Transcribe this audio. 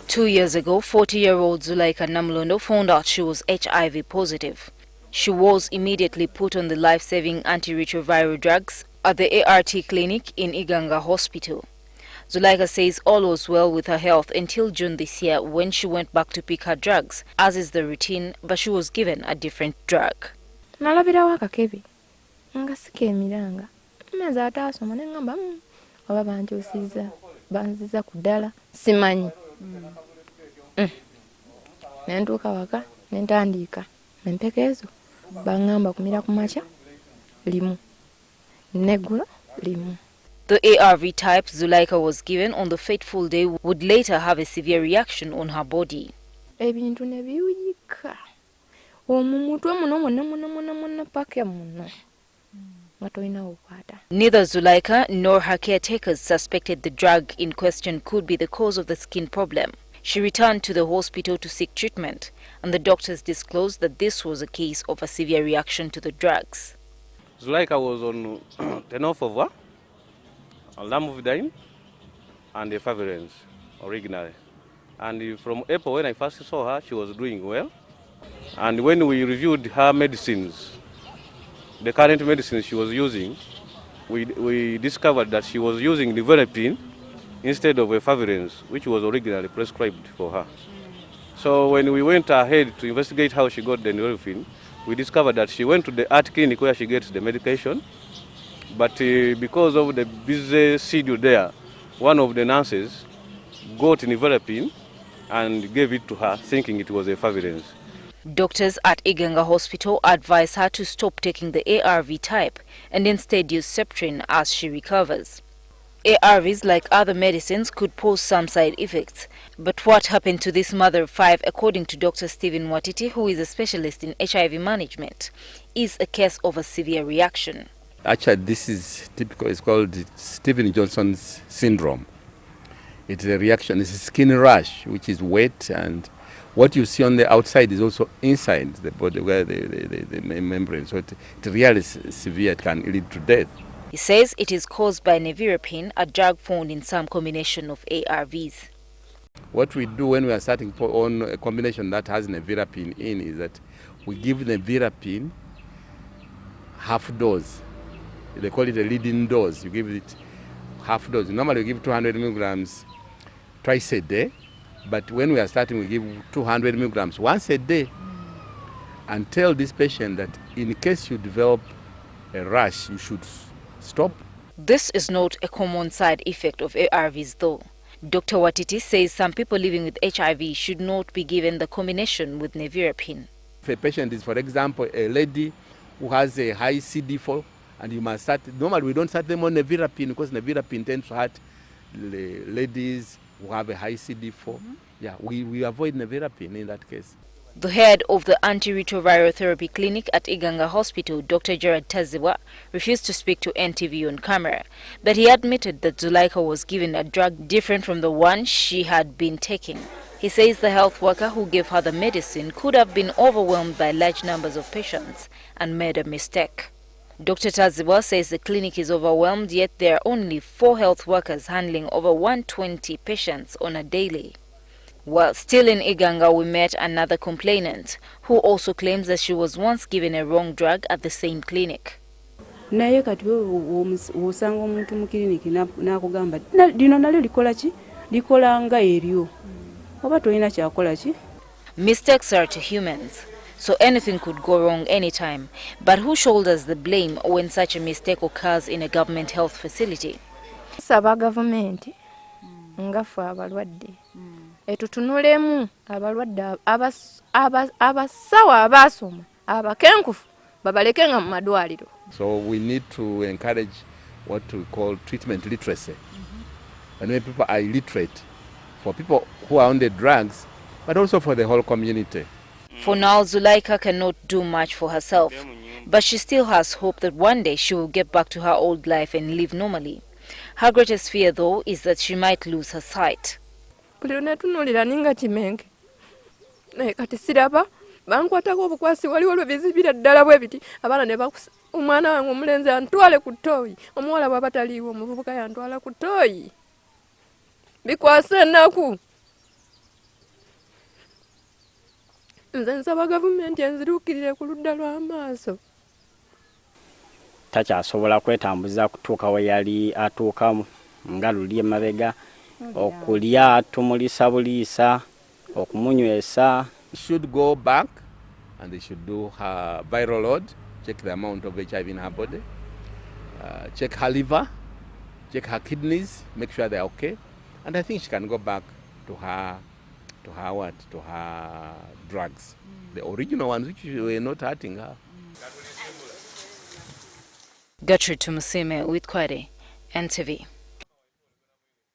2 years ago, 40-year-old Zulaika Namulondo found out she was HIV positive. She was immediately put on the life-saving antiretroviral drugs at the ART clinic in Iganga hospital. Zulaika says all was well with her health until June this year when she went back to pick her drugs, as is the routine, but she was given a different drug. Nalabirawo akakebi nga sikeemiranga meza ataasoma ne ngamba oba bankyusiza banziza ku ddala simanyi ne ntuuka waka ne ntandiika empeka ezo baŋŋamba kumira ku makya limu neggulo limu. The ARV type Zulaika was given on the fateful day would later have a severe reaction on her body. Ebintu ne biyuyika omumutwe muno muno paka muno nga tolina okwata. Neither Zulaika nor her caretakers suspected the drug in question could be the cause of the skin problem. She returned to the hospital to seek treatment, and the doctors disclosed that this was a case of a severe reaction to the drugs. Zulaika was on tenofovir, lamivudine, and efavirenz originally. And from April, when I first saw her, she was doing well. And when we reviewed her medicines, the current medicines she was using, we discovered that she was using nevirapine instead of efavirenz, which was originally prescribed for her. So when we went ahead to investigate how she got the nevirapine, we discovered that she went to the ART clinic where she gets the medication. But because of the busy schedule there, one of the nurses got nevirapine and gave it to her, thinking it was efavirenz. Doctors at Iganga Hospital advised her to stop taking the ARV type and instead use Septrin as she recovers. ARVs, like other medicines, could pose some side effects. But what happened to this mother of 5, according to Dr. Stephen Watiti, who is a specialist in HIV management, is a case of a severe reaction. Actually, this is typical. It's called Stephen Johnson's syndrome. It's a reaction. It's a skin rash, which is wet, and what you see on the outside is also inside the body, where the membrane. So it really is severe. It can lead to death. He says it is caused by nevirapine, a drug found in some combination of ARVs. What we do when we are starting on a combination that has nevirapine in is that we give nevirapine half dose. They call it a lead-in dose. You give it half dose. Normally we give 200 milligrams twice a day, but when we are starting, we give 200 milligrams once a day, and tell this patient that in case you develop a rash, you should stop. This is not a common side effect of ARVs, though. Dr. Watiti says some people living with HIV should not be given the combination with nevirapine. If a patient is, for example, a lady who has a high CD4, and you must start, normally we don't start them on nevirapine because nevirapine tends to hurt ladies who have a high CD4. Yeah, we avoid nevirapine in that case. The head of the antiretroviral therapy clinic at Iganga Hospital, Dr. Gertrude Tumusiime, refused to speak to NTV on camera, but he admitted that Zulaika was given a drug different from the one she had been taking. He says the health worker who gave her the medicine could have been overwhelmed by large numbers of patients and made a mistake. Dr. Tumusiime says the clinic is overwhelmed, yet there are only 4 health workers handling over 120 patients on a daily. While still in Iganga, we met another complainant who also claims that she was once given a wrong drug at the same clinic. Naye kati wosanga omuntu mu kiriniki n'akugamba lino nalyo likola ki? Likola nga eryo. Oba tolina kyakola ki? Mistakes are to humans, so anything could go wrong anytime. But who shoulders the blame when such a mistake occurs in a government health facility? Saba government nga ffe abalwadde etutunulemu abalwadde abasawo abaasoma abakenkufu babaleke nga mu madwaliro. So we need to encourage what we call treatment literacy. And when people are illiterate, for people who are on the drugs, but also for the whole community. For now, Zulaika cannot do much for herself, but she still has hope that one day she will get back to her old life and live normally. Her greatest fear, though, is that she might lose her sight. Buli netunulira ninga kimenke naye kati siraba bankwatako obukwasi waliwo lwe bizibira ddala bwe biti abaana ne omwana wange omulenzi antwale ku ttooyi omuwala bw'aba taliiwo omuvubuka yantwala ku ttooyi bikwasa ennaku. Nze nsaba gavumenti enziruukirire ku ludda lw'amaaso. Takyasobola kwetambuza kutuuka we yali atuukamu nga luli emabega, okulya tumulisa buliisa, okumunywesa. Should go back and they should do her viral load, check the amount of HIV in her body, check her liver, check her kidneys, make sure they're okay. And I think she can go back to her drugs, the original ones which were not hurting her. Gertrude Tumusiime Uwitware, NTV.